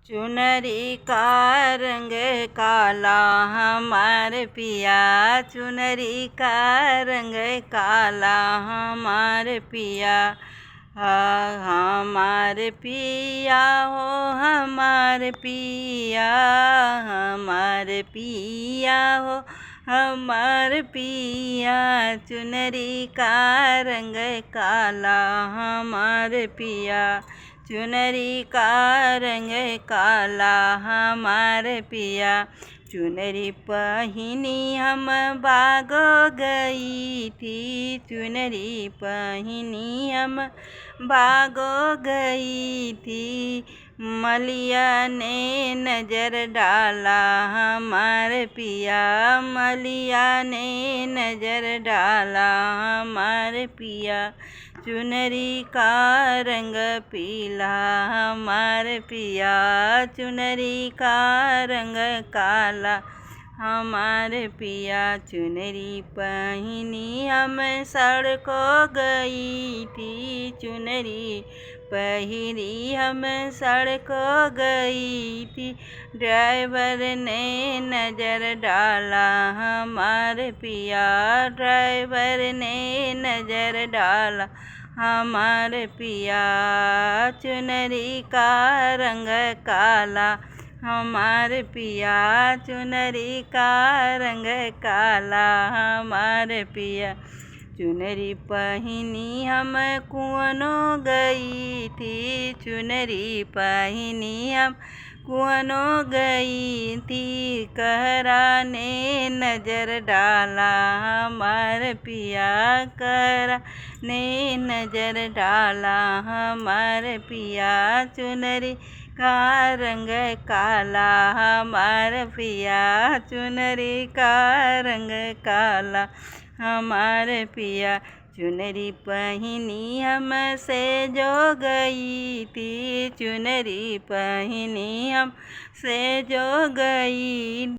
चुनरी का रंग काला हमार पिया, चुनरी का रंग काला हमार पिया। हमार पिया हो हमार पिया, हमार पिया हो हमार पिया। चुनरी का रंग काला हमार पिया, चुनरी का रंग काला हमार पिया। चुनरी पहिनी हम बागो गई थी, चुनरी पहिनी हम बागो गई थी। मलिया ने नजर डाला हमार पिया, मलिया ने नजर डाला हमार पिया। चुनरी का रंग पीला हमार पिया, चुनरी का रंग काला हमार पिया। चुनरी पहिनी हम सड़कों गई थी, चुनरी पहिरी हम सड़कों गई थी। ड्राइवर ने नजर डाला हमार पिया, ड्राइवर ने नजर डाला हमार पिया। चुनरी का रंग काला हमार पिया, चुनरी का रंग काला हमार पिया। चुनरी पहिनी हम कुआनों गई थी, चुनरी पहिनी हम कुआनों गई थी। कहरा ने नजर डाला हमार पिया, कहरा ने नजर डाला हमार पिया। चुनरी का रंग काला हमार पिया, चुनरी का रंग काला हमार पिया। चुनरी पहिनी हम से जो गई थी, चुनरी पहिनी हम से जो गई